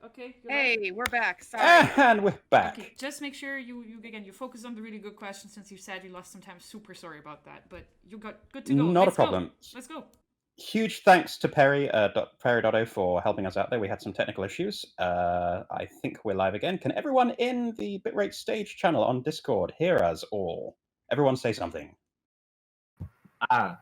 Okay, you're back. Hey, we're back. Sorry. And we're back. Okay, just make sure you focus on the really good questions since you sadly lost some time. Super sorry about that, but you got good to go. Not a Let's go. problem. Let's go. Huge thanks to Perry, Perry Dotto for helping us out there. We had some technical issues. I think we're live again. Can everyone in the Bitrate Stage channel on Discord hear us all? Everyone say something. Ah.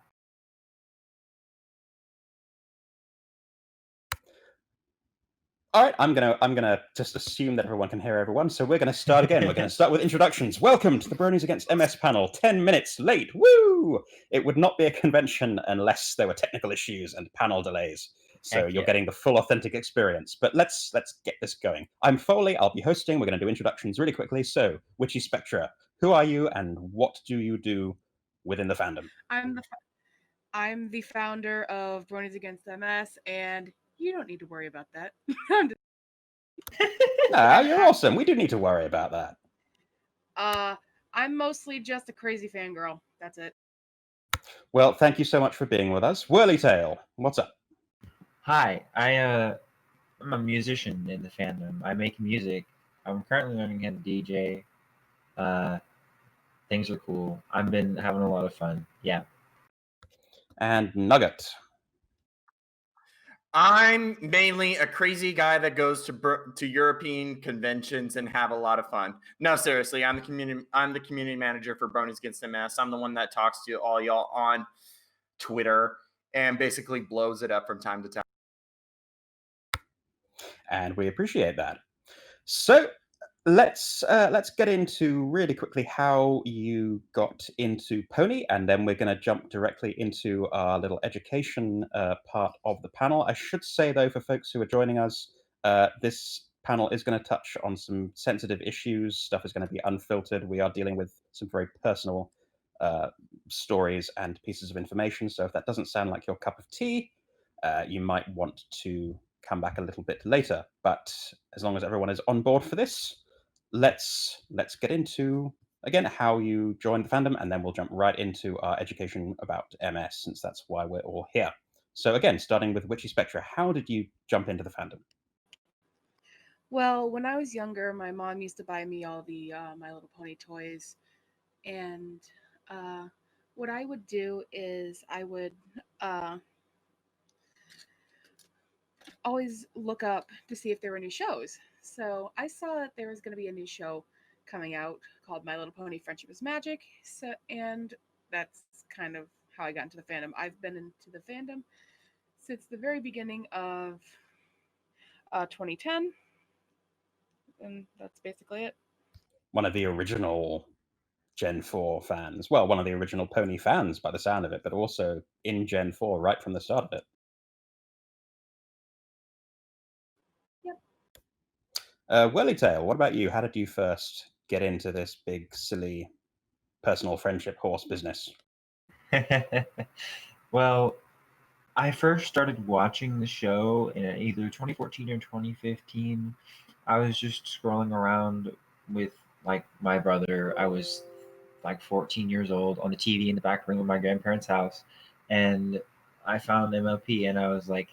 All right, I'm gonna just assume that everyone can hear everyone. So we're gonna start again. We're gonna start with introductions. Welcome to the Bronies Against MS panel. 10 minutes late. Woo! It would not be a convention unless there were technical issues and panel delays. So you're getting the full authentic experience. But let's get this going. I'm Foley. I'll be hosting. We're gonna do introductions really quickly. So, WitchySpectra, who are you and what do you do within the fandom? I'm the founder of Bronies Against MS, and you don't need to worry about that. Nah, you're awesome. We do need to worry about that. I'm mostly just a crazy fangirl. That's it. Well, thank you so much for being with us. Whirly Tail, what's up? Hi, I'm a musician in the fandom. I make music. I'm currently learning how to DJ. Things are cool. I've been having a lot of fun. Yeah. And Nugget. I'm mainly a crazy guy that goes to European conventions and have a lot of fun. No, seriously, I'm the community manager for Bronies Against MS. I'm the one that talks to all y'all on Twitter and basically blows it up from time to time. And we appreciate that. So let's get into really quickly how you got into Pony, and then we're going to jump directly into our little education part of the panel. I should say, though, for folks who are joining us, this panel is going to touch on some sensitive issues. Stuff is going to be unfiltered. We are dealing with some very personal stories and pieces of information. So if that doesn't sound like your cup of tea, you might want to come back a little bit later. But as long as everyone is on board for this, let's get into again how you joined the fandom, and then we'll jump right into our education about MS, since that's why we're all here. So again, starting with WitchySpectra, how did you jump into the fandom? Well, when I was younger, my mom used to buy me all the My Little Pony toys, and what I would do is I would always look up to see if there were new shows. So I saw that there was going to be a new show coming out called My Little Pony Friendship is Magic. And that's kind of how I got into the fandom. I've been into the fandom since the very beginning of 2010. And that's basically it. One of the original Gen 4 fans. Well, one of the original Pony fans by the sound of it, but also in Gen 4 right from the start of it. Whirly Tail, what about you? How did you first get into this big, silly, personal friendship horse business? Well, I first started watching the show in either 2014 or 2015. I was just scrolling around with like my brother. I was like 14 years old on the TV in the back room of my grandparents' house, and I found MLP, and I was like,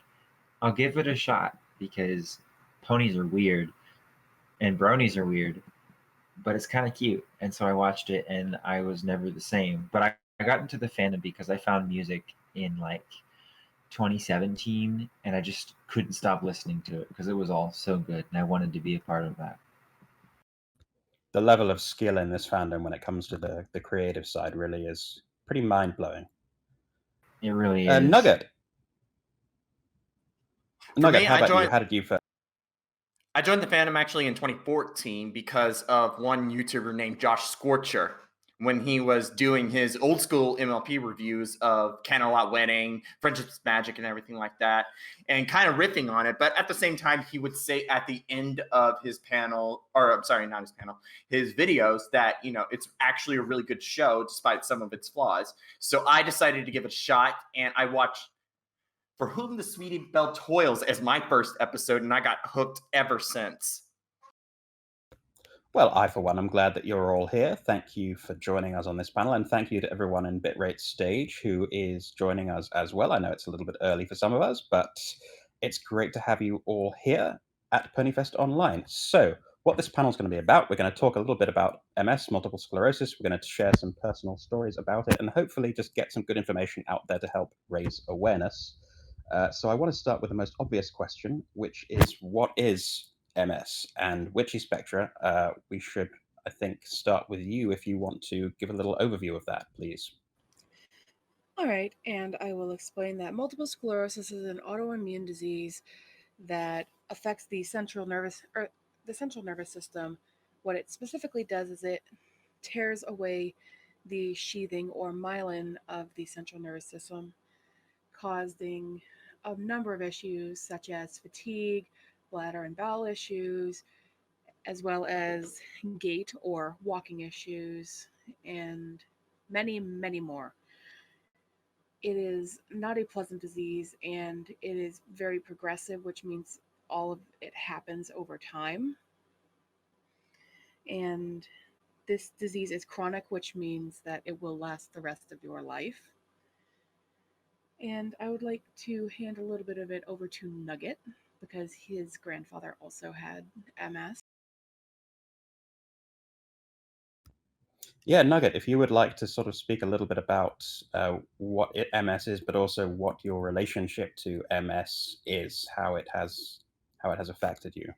I'll give it a shot because ponies are weird and bronies are weird, but it's kind of cute. And so I watched it, and I was never the same. But I got into the fandom because I found music in like 2017, and I just couldn't stop listening to it because it was all so good, and I wanted to be a part of that. The level of skill in this fandom when it comes to the creative side really is pretty mind-blowing. It really is. Nugget. Nugget, me, how about you? How did you first? I joined the fandom actually in 2014 because of one YouTuber named Josh Scorcher, when he was doing his old school MLP reviews of Canalot Wedding, Friendship's Magic, and everything like that, and kind of riffing on it. But at the same time, he would say at the end of his panel, or I'm sorry, not his panel, his videos, that, you know, it's actually a really good show despite some of its flaws. So I decided to give it a shot, and I watched For Whom the Sweetie Belle Toils as my first episode, and I got hooked ever since. Well, I, for one, am glad that you're all here. Thank you for joining us on this panel, and thank you to everyone in Bitrate Stage who is joining us as well. I know it's a little bit early for some of us, but it's great to have you all here. at PonyFest Online. So, what this panel is going to be about, we're going to talk a little bit about MS, multiple sclerosis. We're going to share some personal stories about it and hopefully just get some good information out there to help raise awareness. So I want to start with the most obvious question, which is, what is MS? And WitchySpectra, we should, I think, start with you if you want to give a little overview of that, please. All right, and I will explain that multiple sclerosis is an autoimmune disease that affects the central nervous system. What it specifically does is it tears away the sheathing or myelin of the central nervous system, causing a number of issues such as fatigue, bladder and bowel issues, as well as gait or walking issues, and many, many more. It is not a pleasant disease and it is very progressive, which means all of it happens over time. And this disease is chronic, which means that it will last the rest of your life. And I would like to hand a little bit of it over to Nugget because his grandfather also had MS. Yeah, Nugget, if you would like to sort of speak a little bit about what MS is, but also what your relationship to MS is, how it has affected you.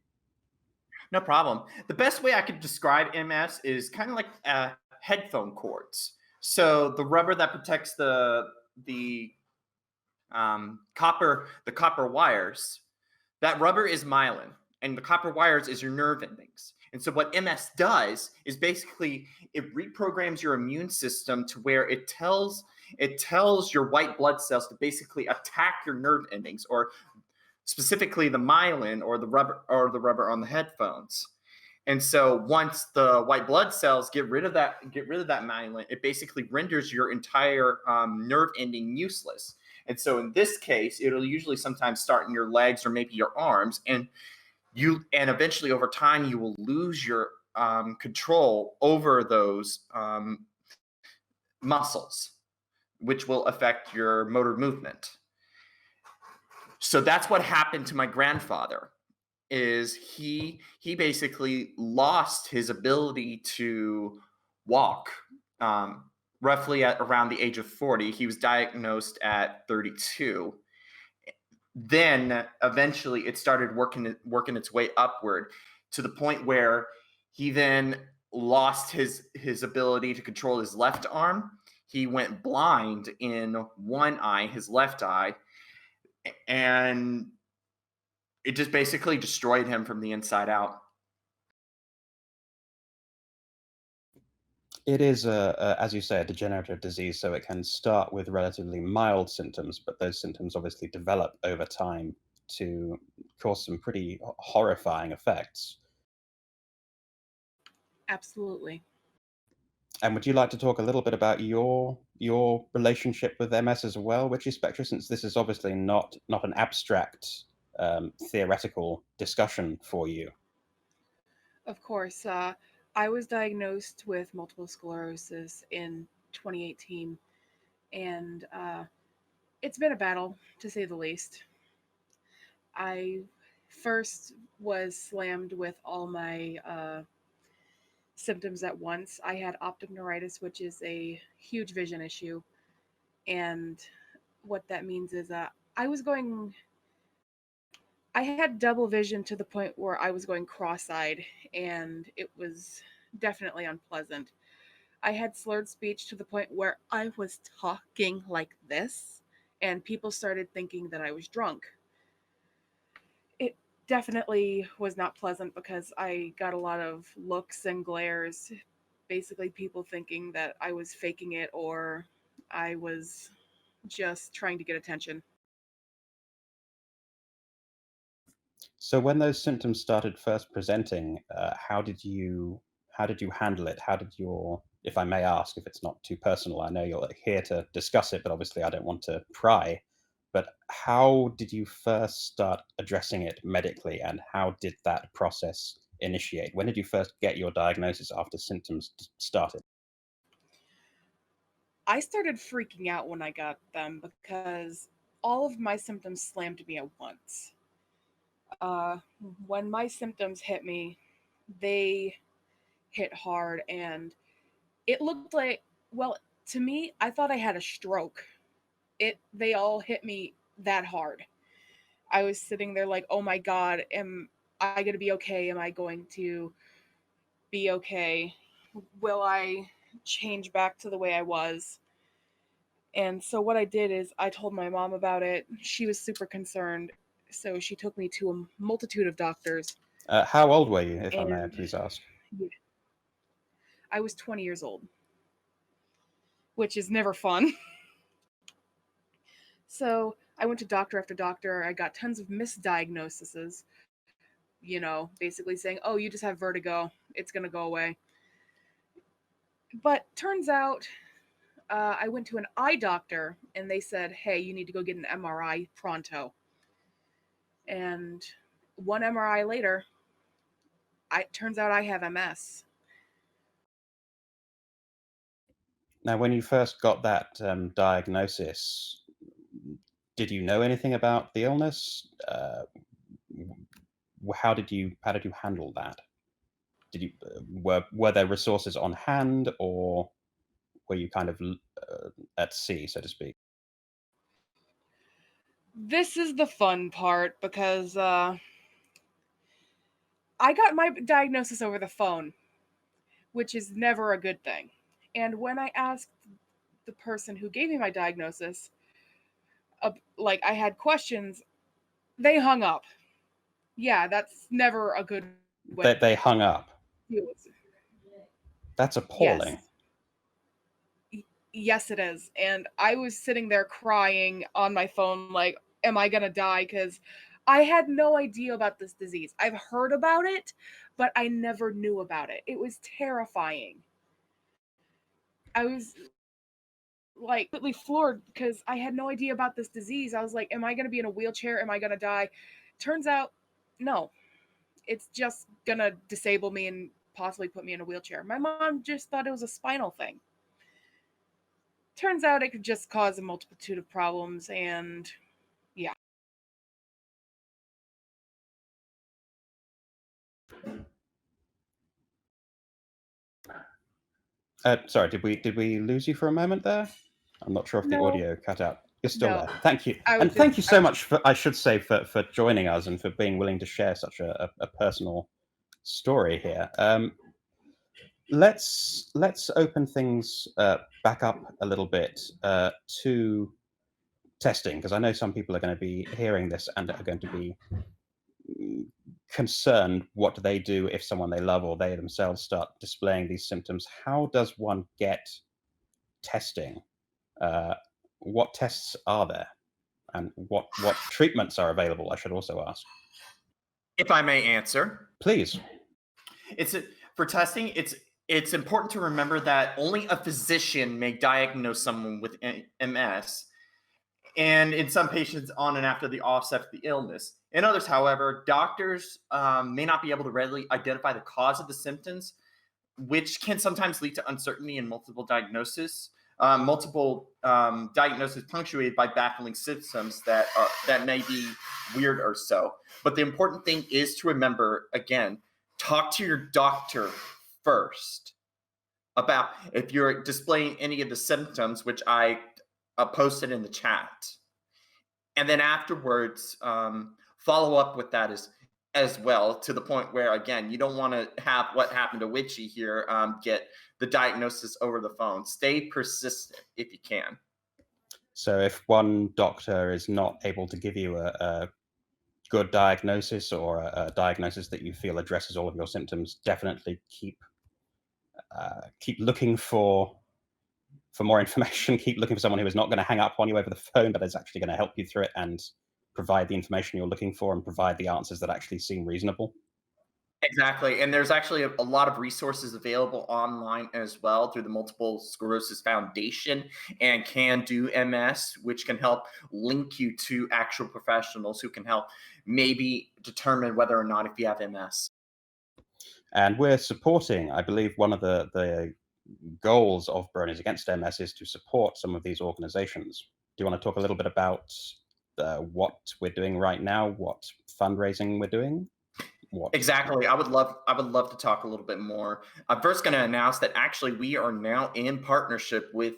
No problem. The best way I could describe MS is kind of like headphone cords. So the rubber that protects the copper wires, that rubber is myelin, and the copper wires is your nerve endings. And so what MS does is basically it reprograms your immune system to where it tells your white blood cells to basically attack your nerve endings, or specifically the myelin or the rubber on the headphones. And so once the white blood cells get rid of that myelin, it basically renders your entire nerve ending useless. And so in this case, it'll usually sometimes start in your legs or maybe your arms, and eventually over time you will lose your control over those muscles, which will affect your motor movement. So that's what happened to my grandfather. Is he basically lost his ability to walk roughly at around the age of 40. He was diagnosed at 32. Then eventually it started working its way upward to the point where he then lost his ability to control his left arm. He went blind in one eye, his left eye, and it just basically destroyed him from the inside out. It is, as you say, a degenerative disease, so it can start with relatively mild symptoms, but those symptoms obviously develop over time to cause some pretty horrifying effects. Absolutely. And would you like to talk a little bit about your relationship with MS as well, WitchySpectra, since this is obviously not an abstract theoretical discussion for you? Of course, I was diagnosed with multiple sclerosis in 2018, and it's been a battle, to say the least. I first was slammed with all my symptoms at once. I had optic neuritis, which is a huge vision issue. And what that means is I had double vision to the point where I was going cross-eyed, and it was definitely unpleasant. I had slurred speech to the point where I was talking like this, and people started thinking that I was drunk. It definitely was not pleasant because I got a lot of looks and glares, basically people thinking that I was faking it or I was just trying to get attention. So when those symptoms started first presenting, how did you handle it? How did your, if I may ask, if it's not too personal, I know you're here to discuss it, but obviously I don't want to pry. But how did you first start addressing it medically, and how did that process initiate? When did you first get your diagnosis after symptoms started? I started freaking out when I got them because all of my symptoms slammed me at once. when my symptoms hit me, they hit hard, and it looked like, well, to me, I thought I had a stroke. They all hit me that hard. I was sitting there like, oh my God, am I going to be okay? Am I going to be okay? Will I change back to the way I was? And so what I did is I told my mom about it. She was super concerned. So she took me to a multitude of doctors. How old were you, if I may And please ask? I was 20 years old, which is never fun. So I went to doctor after doctor. I got tons of misdiagnoses, basically saying, oh, you just have vertigo. It's going to go away. But turns out I went to an eye doctor and they said, hey, you need to go get an MRI pronto. And one MRI later, it turns out I have MS. Now, when you first got that diagnosis, did you know anything about the illness? How did you handle that? Did you were there resources on hand, or were you kind of at sea, so to speak? This is the fun part because I got my diagnosis over the phone, which is never a good thing. And when I asked the person who gave me my diagnosis, like I had questions, they hung up. Yeah, that's never a good way. They hung up. Yes. That's appalling. Yes, it is. And I was sitting there crying on my phone, like, am I going to die? Because I had no idea about this disease. I've heard about it, but I never knew about it. It was terrifying. I was like completely floored because I had no idea about this disease. I was like, am I going to be in a wheelchair? Am I going to die? Turns out, no. It's just going to disable me and possibly put me in a wheelchair. My mom just thought it was a spinal thing. Turns out it could just cause a multitude of problems, and yeah. Sorry, did we lose you for a moment there? I'm not sure if the No. audio cut out. You're still No. there. Thank you. And thank you so much for, I should say, for joining us and for being willing to share such a personal story here. Let's open things back up a little bit to testing, because I know some people are going to be hearing this and are going to be concerned. What do they do if someone they love or they themselves start displaying these symptoms? How does one get testing? What tests are there, and what treatments are available? I should also ask. If I may answer, please. For testing, it's important to remember that only a physician may diagnose someone with MS, and in some patients on and after the offset of the illness. In others, however, doctors may not be able to readily identify the cause of the symptoms, which can sometimes lead to uncertainty in multiple diagnoses. Diagnosis punctuated by baffling symptoms that may be weird or so. But the important thing is to remember, again, talk to your doctor first about if you're displaying any of the symptoms, which I posted in the chat. And then afterwards, follow up with that as well, to the point where, again, you don't want to have what happened to Witchy here, get the diagnosis over the phone. Stay persistent if you can. So if one doctor is not able to give you a good diagnosis, or a diagnosis that you feel addresses all of your symptoms, definitely keep looking for more information. Keep looking for someone who is not going to hang up on you over the phone, but is actually going to help you through it and provide the information you're looking for and provide the answers that actually seem reasonable. Exactly. And there's actually a lot of resources available online as well through the Multiple Sclerosis Foundation and Can Do MS, which can help link you to actual professionals who can help maybe determine whether or not if you have MS. And we're supporting, I believe, one of the goals of Bronies Against MS is to support some of these organizations. Do you want to talk a little bit about what we're doing right now, what fundraising we're doing? What? Exactly. I would love to talk a little bit more. I'm first going to announce that actually we are now in partnership with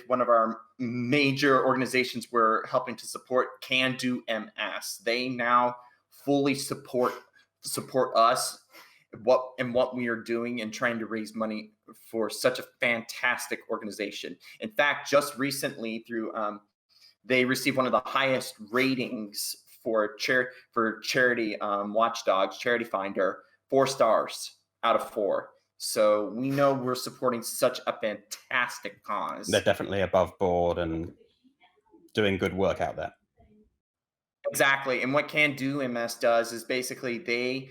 one of our major organizations we're helping to support, Can Do MS. They now fully support us what we are doing and trying to raise money for such a fantastic organization. In fact, just recently through they received one of the highest ratings for charity watchdogs, Charity Finder, 4 stars out of 4. So we know we're supporting such a fantastic cause. They're definitely above board and doing good work out there. Exactly. And what Can Do MS does is basically they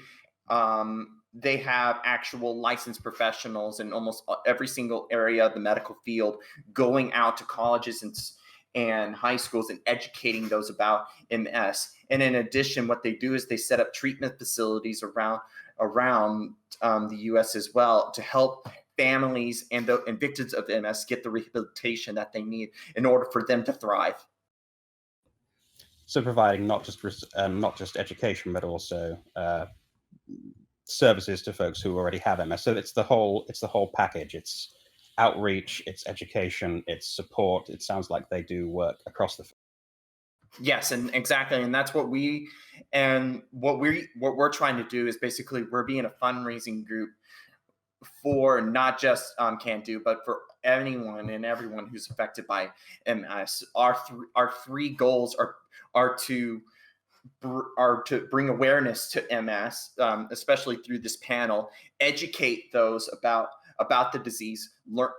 have actual licensed professionals in almost every single area of the medical field going out to colleges and high schools and educating those about MS. And in addition, what they do is they set up treatment facilities around the U.S. as well to help families and victims of MS get the rehabilitation that they need in order for them to thrive. So providing not just education, but also services to folks who already have MS. So it's the whole package. It's outreach, it's education, it's support. It sounds like they do work across the. Yes, and exactly, and that's what we're trying to do is basically we're being a fundraising group for not just Can Do, but for anyone and everyone who's affected by MS. Our three goals are to bring awareness to MS, especially through this panel, educate those about the disease,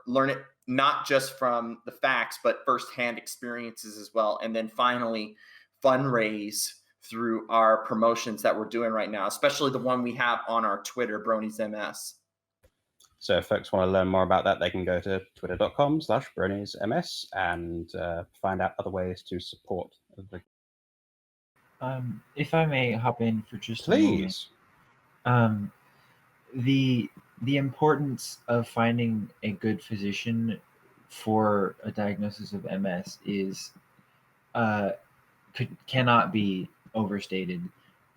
learn it not just from the facts, but firsthand experiences as well. And then finally, fundraise through our promotions that we're doing right now, especially the one we have on our Twitter, Bronies MS. So if folks want to learn more about that, they can go to twitter.com/broniesms and find out other ways to support the. If I may hop in for just a moment. Please. The importance of finding a good physician for a diagnosis of MS is cannot be overstated,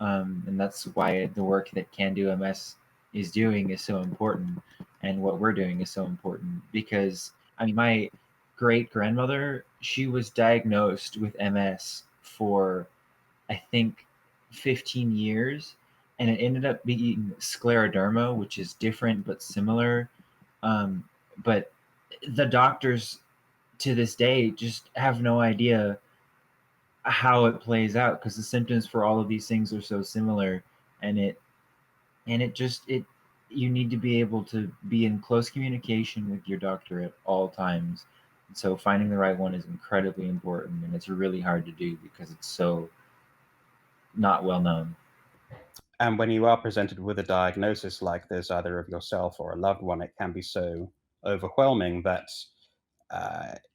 and that's why the work that Can Do MS is doing is so important, and what we're doing is so important. Because I mean, my great grandmother, she was diagnosed with MS for I think 15 years, and it ended up being scleroderma, which is different but similar. But the doctors to this day just have no idea how it plays out because the symptoms for all of these things are so similar, and it you need to be able to be in close communication with your doctor at all times. And so finding the right one is incredibly important, and it's really hard to do because it's so not well known. And when you are presented with a diagnosis like this, either of yourself or a loved one, it can be so overwhelming that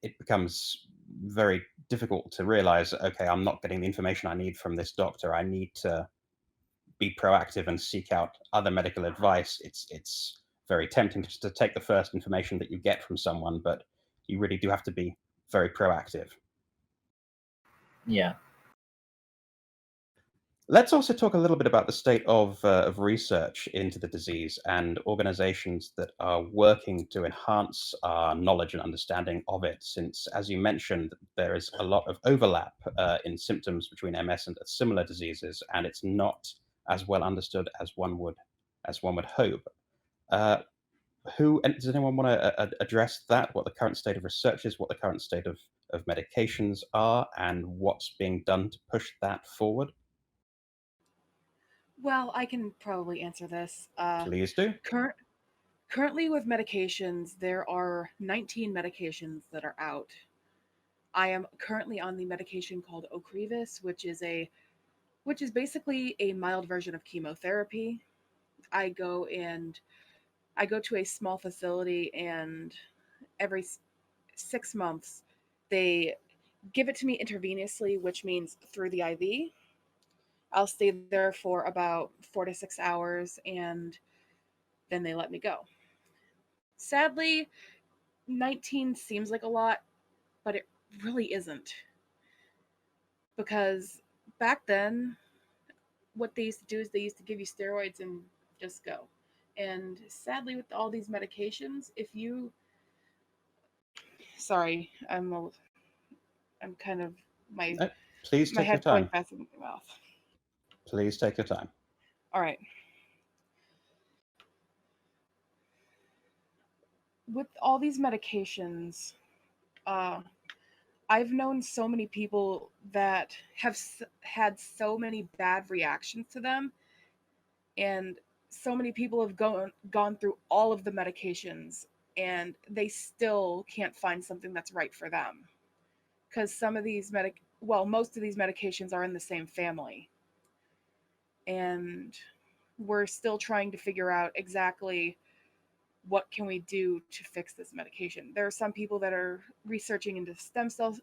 it becomes very difficult to realize, okay, I'm not getting the information I need from this doctor. I need to be proactive and seek out other medical advice. It's very tempting just to take the first information that you get from someone, but you really do have to be very proactive. Yeah. Let's also talk a little bit about the state of research into the disease and organizations that are working to enhance our knowledge and understanding of it, since, as you mentioned, there is a lot of overlap in symptoms between MS and similar diseases, and it's not as well understood as one would hope. Does anyone want to address that, what the current state of research is, what the current state of medications are, and what's being done to push that forward? Well, I can probably answer this. Please do. Currently, with medications, there are 19 medications that are out. I am currently on the medication called Ocrevus, which is basically a mild version of chemotherapy. I go to a small facility, and every 6 months they give it to me intravenously, which means through the IV. I'll stay there for about 4 to 6 hours, and then they let me go. Sadly, 19 seems like a lot, but it really isn't. because back then, what they used to do is they used to give you steroids and just go. And sadly, with all these medications, if you, sorry, I'm kind of my No, please my take your head's going time. faster than my mouth. Please take your time. All right. With all these medications, I've known so many people that have had so many bad reactions to them, and so many people have gone through all of the medications, and they still can't find something that's right for them, because some of these most of these medications are in the same family, and we're still trying to figure out exactly what can we do to fix this medication. There are some people that are researching into stem cells.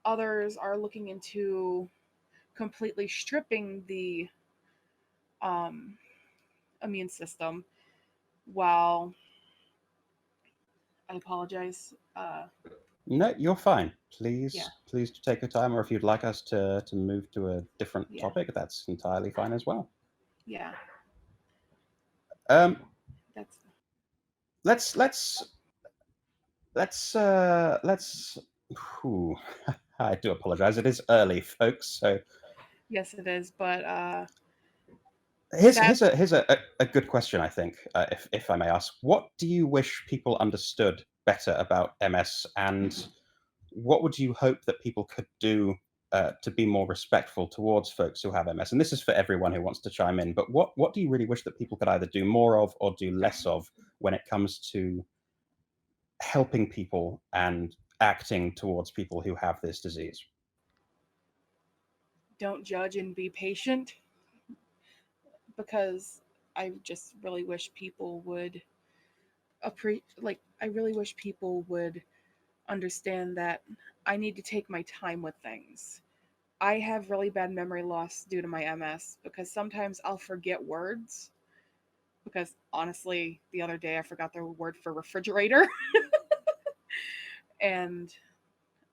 Others are looking into completely stripping the immune system. While I apologize. No, you're fine. Please, Yeah. please take your time, or if you'd like us to move to a different Yeah. topic, that's entirely fine as well. Yeah. Let's whew, I do apologize. It is early, folks. So Yes, it is. But here's a good question, I think, if I may ask. What do you wish people understood better about MS, and what would you hope that people could do to be more respectful towards folks who have MS? And this is for everyone who wants to chime in. But what do you really wish that people could either do more of or do less of when it comes to helping people and acting towards people who have this disease? don't judge and be patient, because I just really wish people would I really wish people would understand that I need to take my time with things. I have really bad memory loss due to my MS, because sometimes I'll forget words. Because honestly, the other day I forgot the word for refrigerator. And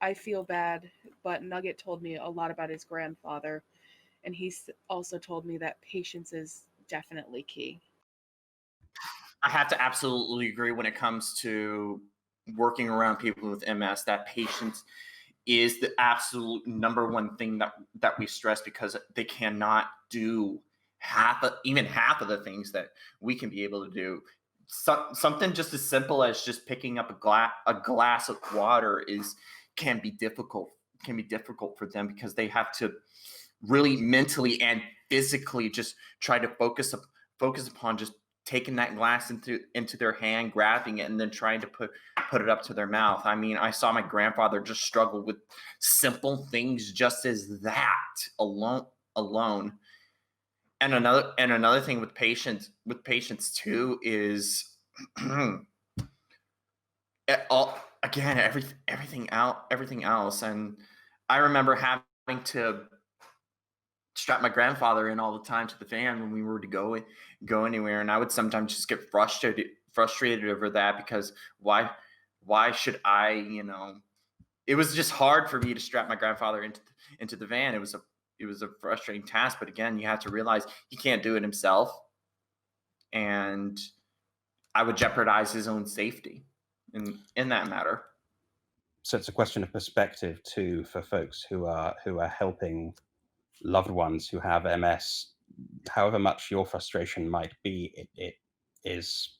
I feel bad, but Nugget told me a lot about his grandfather, and he also told me that patience is definitely key. I have to absolutely agree when it comes to working around people with MS, that patience is the absolute number one thing that we stress, because they cannot do even half of the things that we can be able to do. Something just as simple as just picking up a glass of water can be difficult for them, because they have to really mentally and physically just try to focus upon just taking that glass into their hand, grabbing it, and then trying to put it up to their mouth. I mean, I saw my grandfather just struggle with simple things just as that alone. And another thing with patients too is everything else. And I remember having to strap my grandfather in all the time to the van when we were to go anywhere, and I would sometimes just get frustrated over that, because why should I, it was just hard for me to strap my grandfather into the van. It was a frustrating task, but again, you have to realize he can't do it himself, and I would jeopardize his own safety in that matter. So it's a question of perspective too for folks who are helping loved ones who have MS. However much your frustration might be, it is,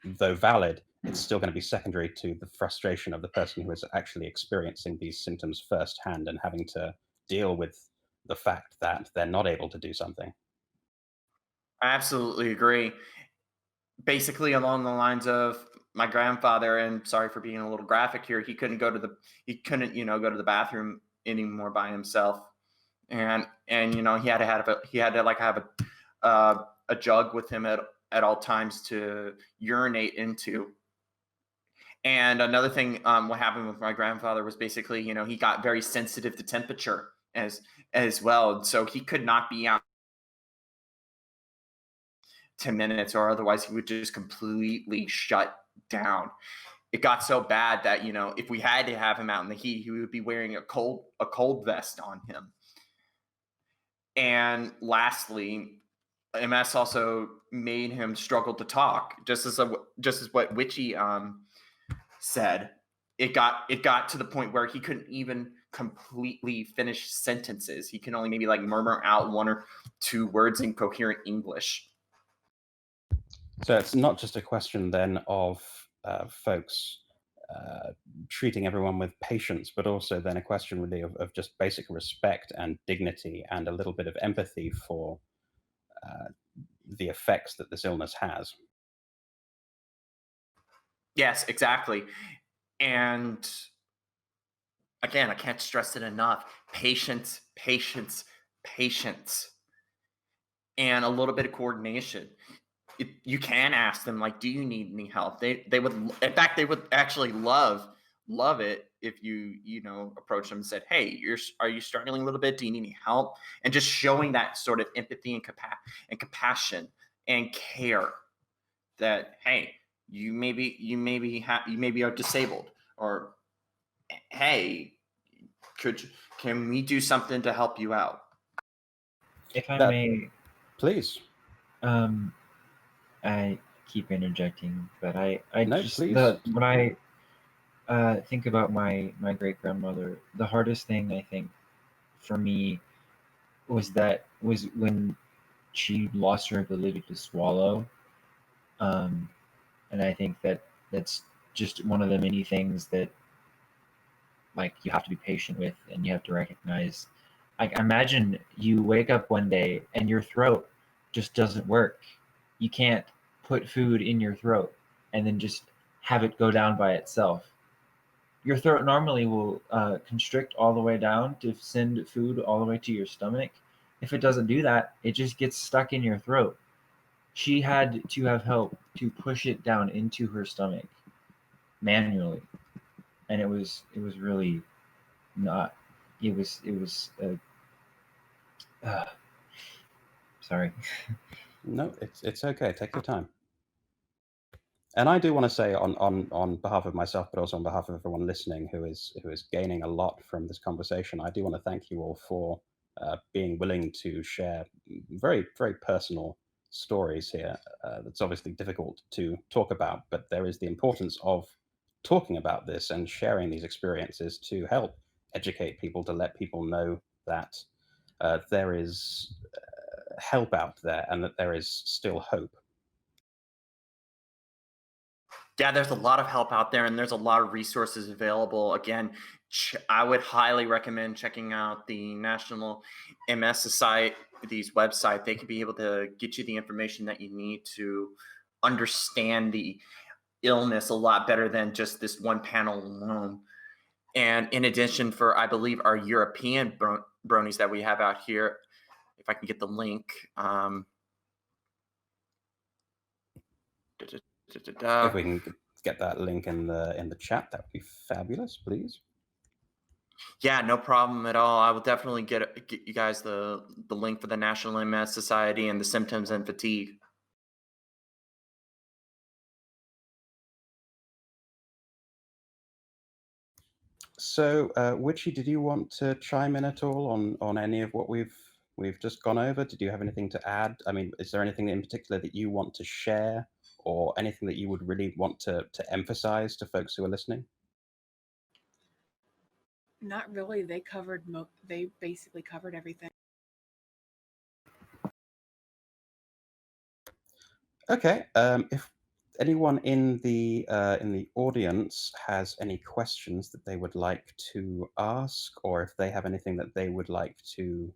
though valid, it's still going to be secondary to the frustration of the person who is actually experiencing these symptoms firsthand and having to deal with the fact that they're not able to do something. I absolutely agree. Basically, along the lines of my grandfather, and sorry for being a little graphic here, he couldn't go to the bathroom anymore by himself, and he had to have a jug with him at all times to urinate into. And another thing, what happened with my grandfather was basically, he got very sensitive to temperature as well, so he could not be out 10 minutes, or otherwise he would just completely shut down. it got so bad that, you know, if we had to have him out in the heat, he would be wearing a cold vest on him. And lastly, MS also made him struggle to talk, just as what Witchy said. It got to the point where he couldn't even completely finish sentences. He can only maybe like murmur out 1 or 2 words in coherent English. So it's not just a question then of folks treating everyone with patience, but also then a question really of just basic respect and dignity and a little bit of empathy for the effects that this illness has. Yes, exactly. And again, I can't stress it enough. Patience, patience, patience. And a little bit of coordination. You can ask them, like, do you need any help? They would, in fact, they would actually love it if you know, approach them and said, hey, are you struggling a little bit? Do you need any help? And just showing that sort of empathy and compassion and care that, hey, you maybe are disabled, or hey, can we do something to help you out? If I may, please. I keep interjecting, but I No, just please. when I think about my great grandmother, the hardest thing I think for me was when she lost her ability to swallow, and I think that's just one of the many things that, like, you have to be patient with, and you have to recognize. Like, imagine you wake up one day and your throat just doesn't work. You can't put food in your throat and then just have it go down by itself. Your throat normally will constrict all the way down to send food all the way to your stomach. If it doesn't do that, it just gets stuck in your throat. She had to have help to push it down into her stomach manually, and it was really not. It was sorry. No, it's okay. Take your time. And I do want to say on behalf of myself, but also on behalf of everyone listening who is gaining a lot from this conversation, I do want to thank you all for being willing to share very, very personal stories here. That's obviously difficult to talk about, but there is the importance of talking about this and sharing these experiences to help educate people, to let people know that there is help out there and that there is still hope. Yeah, there's a lot of help out there, and there's a lot of resources available. Again, I would highly recommend checking out the National MS Society's website. They could be able to get you the information that you need to understand the illness a lot better than just this one panel alone. And in addition, for, I believe, our European bronies that we have out here, if I can get the link. If we can get that link in the chat, that would be fabulous, please. Yeah, no problem at all. I will definitely get you guys the link for the National MS Society and the symptoms and fatigue. So, Witchy, did you want to chime in at all on any of what we've just gone over? Did you have anything to add? I mean, is there anything in particular that you want to share, or anything that you would really want to emphasize to folks who are listening? Not really. They basically covered everything. Okay. If anyone in the audience has any questions that they would like to ask, or if they have anything that they would like to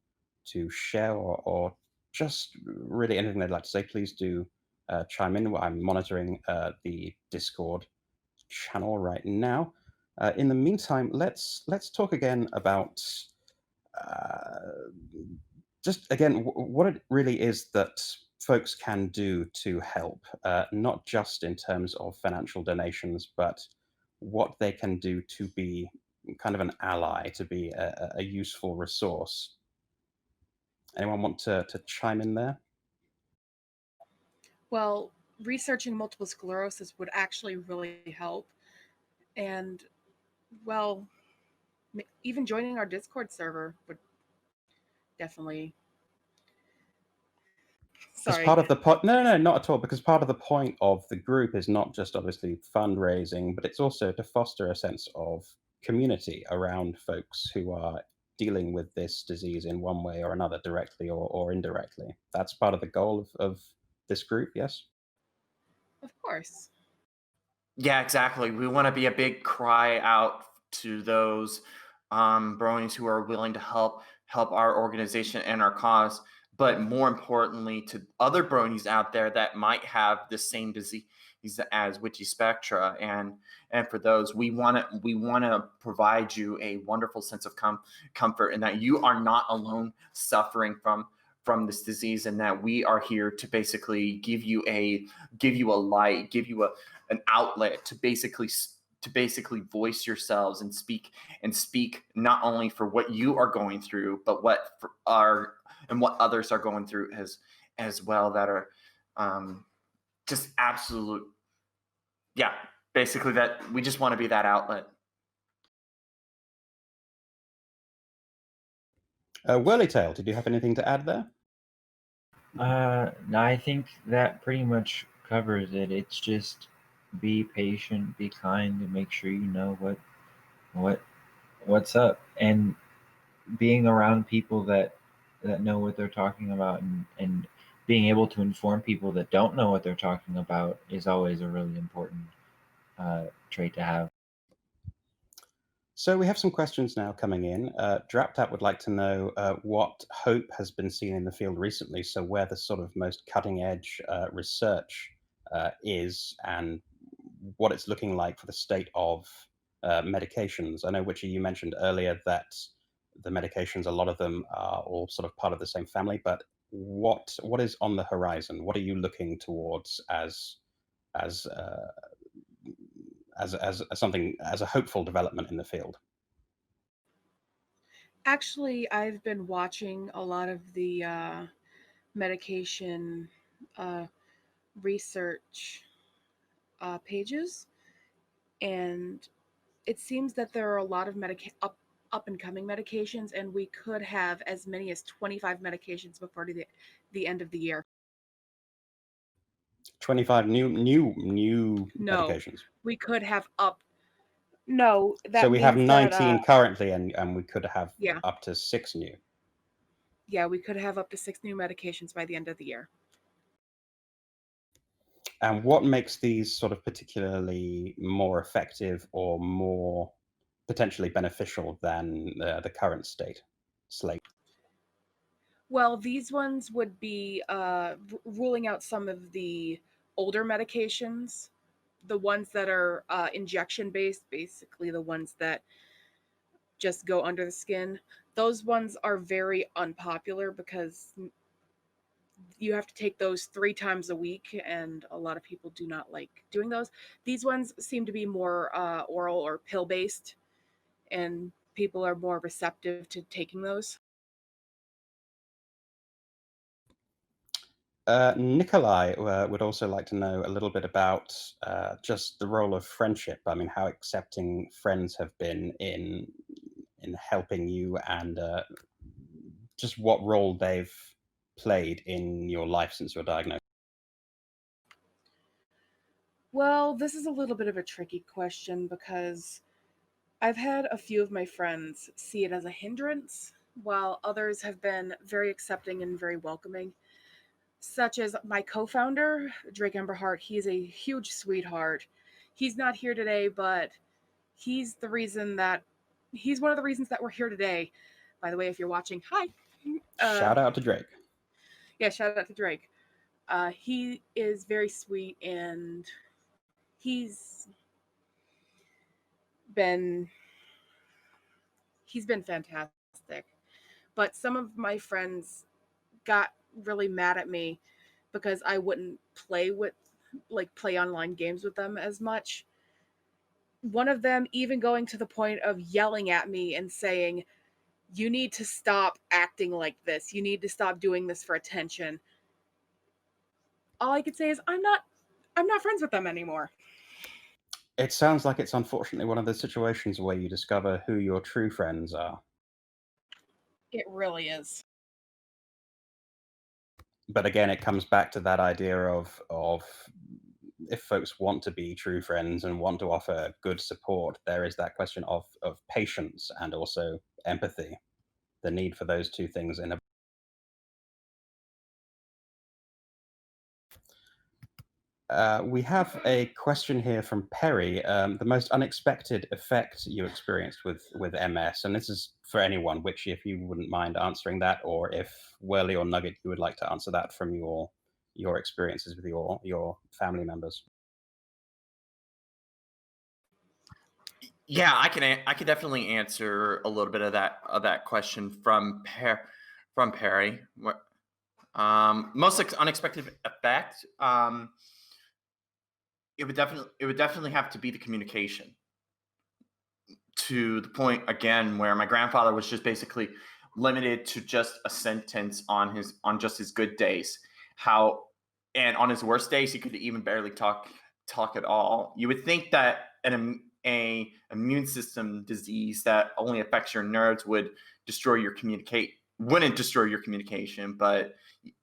share, or just really anything they'd like to say, please do chime in. I'm monitoring the Discord channel right now. In the meantime, let's talk again about just again what it really is that folks can do to help, not just in terms of financial donations, but what they can do to be kind of an ally, to be a useful resource. Anyone want to chime in there? Well, researching multiple sclerosis would actually really help. And, well, even joining our Discord server would definitely. As Sorry. part of the point, no, not at all, because part of the point of the group is not just obviously fundraising, but it's also to foster a sense of community around folks who are dealing with this disease in one way or another, directly or indirectly. That's part of the goal of this group, yes? Of course. Yeah, exactly. We want to be a big cry out to those bronies who are willing to help our organization and our cause, but more importantly, to other bronies out there that might have the same disease as WitchySpectra, and for those, we want to provide you a wonderful sense of comfort, and that you are not alone suffering from this disease, and that we are here to basically give you a light, give you an outlet to basically voice yourselves and speak not only for what you are going through, but what others are going through as well, that are just absolute, yeah, basically, that we just want to be that outlet. Whirlytail, did you have anything to add there? No, I think that pretty much covers it. It's just be patient, be kind, and make sure you know what's up, and being around people that know what they're talking about, and being able to inform people that don't know what they're talking about is always a really important trait to have. So we have some questions now coming in. DrapTap would like to know what hope has been seen in the field recently, so where the sort of most cutting edge research is, and what it's looking like for the state of medications. I know, Witchy, you mentioned earlier that the medications, a lot of them are all sort of part of the same family, but what is on the horizon? What are you looking towards as something, as a hopeful development in the field? Actually, I've been watching a lot of the medication uh, research pages, and it seems that there are a lot of up and coming medications, and we could have as many as 25 medications before the end of the year. 25 new No, medications. we could have up. No, So that we have means that 19 currently, and we could have yeah, up to 6 new. yeah, we could have up to 6 new medications by the end of the year. And what makes these sort of particularly more effective or more potentially beneficial than the current slate? Well, these ones would be ruling out some of the older medications, the ones that are injection based, basically the ones that just go under the skin. Those ones are very unpopular because you have to take those 3 times a week, and a lot of people do not like doing those. These ones seem to be more oral or pill based, and people are more receptive to taking those. Nikolai would also like to know a little bit about just the role of friendship. I mean, how accepting friends have been in helping you, and just what role they've played in your life since your diagnosis. Well, this is a little bit of a tricky question because I've had a few of my friends see it as a hindrance, while others have been very accepting and very welcoming, such as my co-founder, Drake Emberhart. He's a huge sweetheart. He's not here today, but he's one of the reasons that we're here today. By the way, if you're watching, hi. Shout out to Drake. Yeah, shout out to Drake. He is very sweet, and he's been he's been fantastic. But some of my friends got really mad at me because I wouldn't play online games with them as much. One of them even going to the point of yelling at me and saying, "You need to stop acting like this. You need to stop doing this for attention." All I could say is I'm not friends with them anymore. It sounds like it's unfortunately one of those situations where you discover who your true friends are. It really is. But again, it comes back to that idea of if folks want to be true friends and want to offer good support, there is that question of patience and also empathy, the need for those two things in a. We have a question here from Perry. The most unexpected effect you experienced with MS, and this is for anyone, Witchy, if you wouldn't mind answering that, or if Whirly or Nugget, you would like to answer that from your experiences with your family members. Yeah, I can definitely answer a little bit of that question from Perry. Most unexpected effect. It would definitely have to be the communication, to the point again where my grandfather was just basically limited to just a sentence on just his good days. And on his worst days he could even barely talk at all. You would think that a immune system disease that only affects your nerves wouldn't destroy your communication, but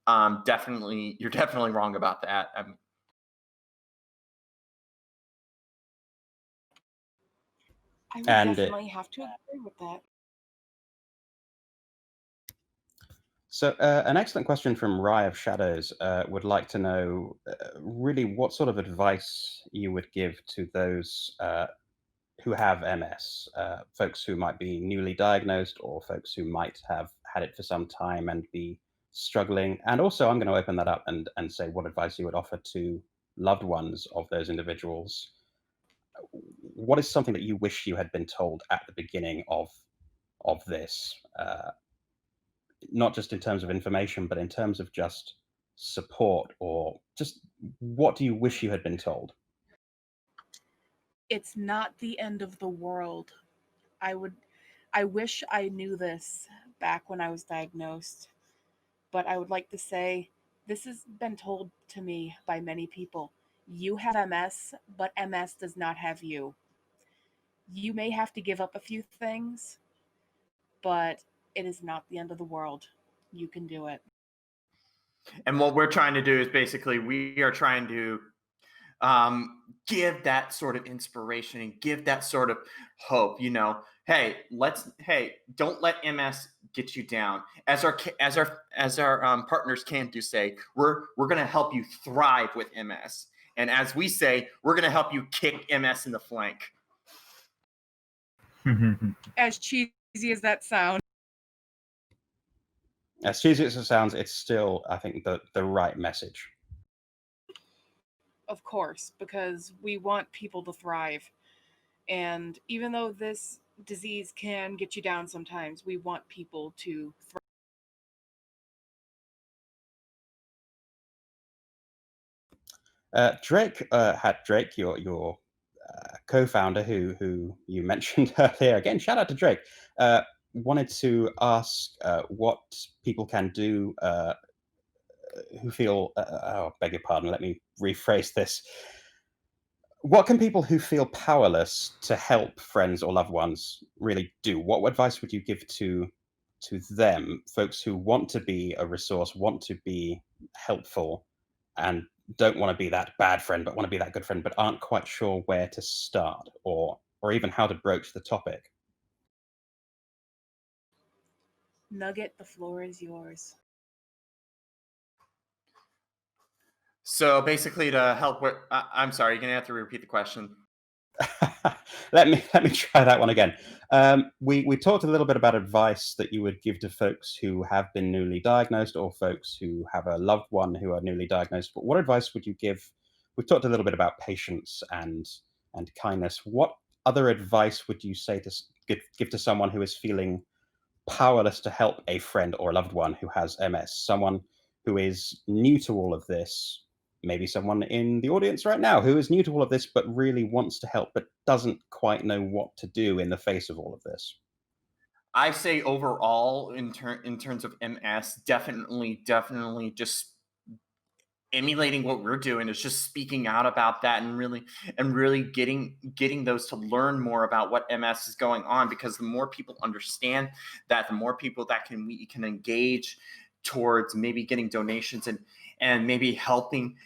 you're definitely wrong about that. I would And definitely have to agree with that. So an excellent question from Rye of Shadows would like to know really what sort of advice you would give to those who have MS, folks who might be newly diagnosed or folks who might have had it for some time and be struggling. And also, I'm going to open that up and say what advice you would offer to loved ones of those individuals. What is something that you wish you had been told at the beginning of this? Not just in terms of information, but in terms of just support, or just what do you wish you had been told? It's not the end of the world. I wish I knew this back when I was diagnosed, but I would like to say this has been told to me by many people. You have MS, but MS does not have you. You may have to give up a few things, but it is not the end of the world. You can do it. And what we're trying to do is basically we are trying to give that sort of inspiration and give that sort of hope. Hey, don't let MS get you down. As our partners can do say, we're going to help you thrive with MS, and as we say, we're going to help you kick MS in the flank. As cheesy as that sounds. As cheesy as it sounds, it's still, I think, the right message. Of course, because we want people to thrive. And even though this disease can get you down sometimes, we want people to thrive. Drake, your co-founder who you mentioned earlier. Again, shout out to Drake. Wanted to ask what people can do who feel. Beg your pardon. Let me rephrase this. What can people who feel powerless to help friends or loved ones really do? What advice would you give to them, folks who want to be a resource, want to be helpful, and don't want to be that bad friend, but want to be that good friend, but aren't quite sure where to start or even how to broach the topic? Nugget, the floor is yours. So basically, to help with, I'm sorry, you're gonna have to repeat the question. let me try that one again. We talked a little bit about advice that you would give to folks who have been newly diagnosed or folks who have a loved one who are newly diagnosed. But what advice would you give? We've talked a little bit about patience and kindness. What other advice would you say to give to someone who is feeling powerless to help a friend or a loved one who has MS? Someone who is new to all of this, maybe someone in the audience right now who is new to all of this but really wants to help but doesn't quite know what to do in the face of all of this. I say overall, in terms of MS, definitely just emulating what we're doing, is just speaking out about that and really getting those to learn more about what MS is going on, because the more people understand that, the more people that we can engage towards maybe getting donations and maybe helping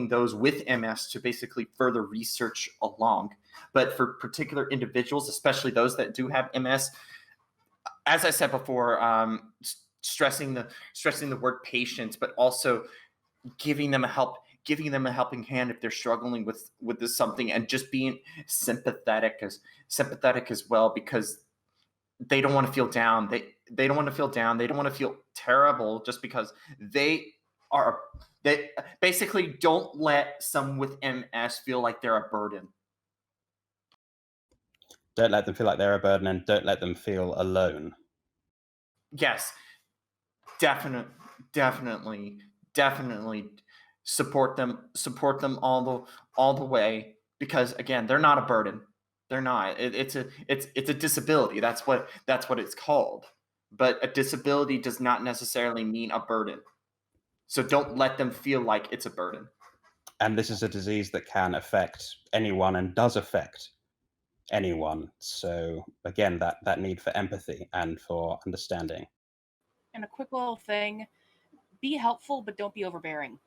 those with MS to basically further research along. But for particular individuals, especially those that do have MS, as I said before, stressing the word patience, but also giving them a helping hand if they're struggling with this something, and just being sympathetic as well, because they don't want to feel down. They don't want to feel down. They don't want to feel terrible just because they basically don't let someone with MS feel like they're a burden. Don't let them feel like they're a burden, and don't let them feel alone. Yes, definitely support them all the way, because again, they're not a burden. They're not. It's a disability. That's what it's called. But a disability does not necessarily mean a burden. So don't let them feel like it's a burden. And this is a disease that can affect anyone and does affect anyone. So again, that need for empathy and for understanding. And a quick little thing, be helpful, but don't be overbearing.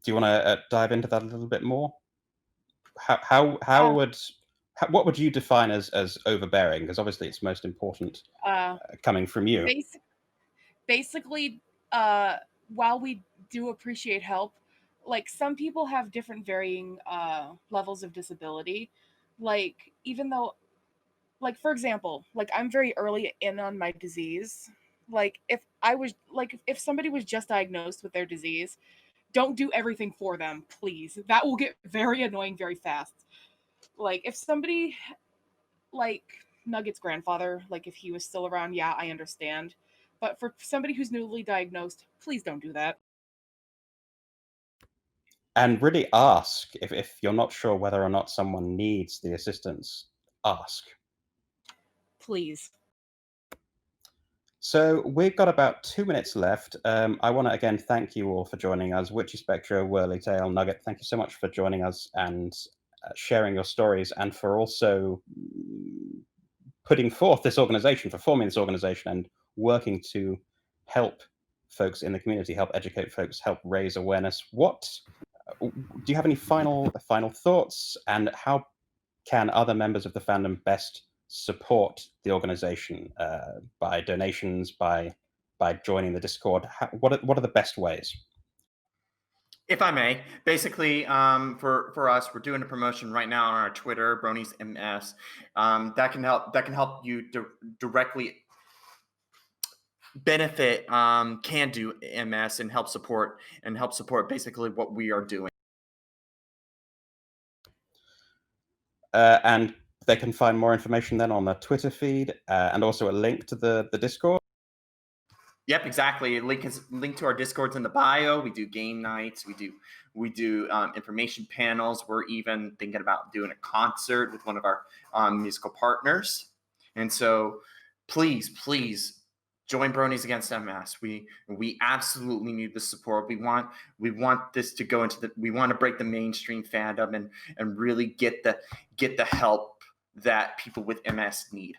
Do you want to dive into that a little bit more? What would you define as overbearing? Because obviously it's most important coming from you. Basically, while we do appreciate help, like some people have different varying levels of disability. Like even though, like for example, like I'm very early in on my disease. Like if somebody was just diagnosed with their disease, don't do everything for them, please. That will get very annoying very fast. Like if somebody like Nugget's grandfather, like if he was still around, yeah, I understand. But for somebody who's newly diagnosed, please don't do that. And really ask if you're not sure whether or not someone needs the assistance, ask. Please. So we've got about 2 minutes left. I want to again thank you all for joining us. WitchySpectra, Whirly, Nugget, thank you so much for joining us and sharing your stories, and for also putting forth this organization, for forming this organization and working to help folks in the community, help educate folks, help raise awareness. Do you have any final thoughts, and how can other members of the fandom best support the organization by donations, by joining the Discord? What are the best ways? If I may, basically, for us, we're doing a promotion right now on our Twitter, Bronies MS. That can help you directly benefit Can Do MS and help support basically what we are doing. And they can find more information then on the Twitter feed and also a link to the Discord. Yep, exactly. Link to our Discords in the bio. We do game nights. We do information panels. We're even thinking about doing a concert with one of our musical partners. And so, please join Bronies Against MS. We absolutely need the support. We want this to go into we want to break the mainstream fandom and really get the help that people with MS need.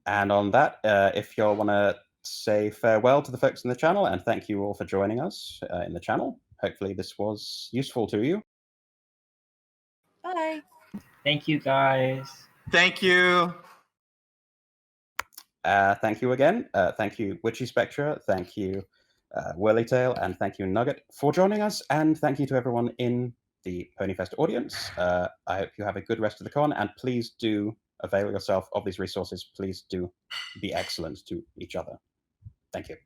And on that, if y'all want to say farewell to the folks in the channel, and thank you all for joining us in the channel. Hopefully this was useful to you. Bye. Thank you, guys. Thank you. Thank you again. Thank you, WitchySpectra. Thank you, Whirly, and thank you, Nugget, for joining us. And thank you to everyone in the PonyFest audience. I hope you have a good rest of the con, and please do avail yourself of these resources. Please do be excellent to each other. Thank you.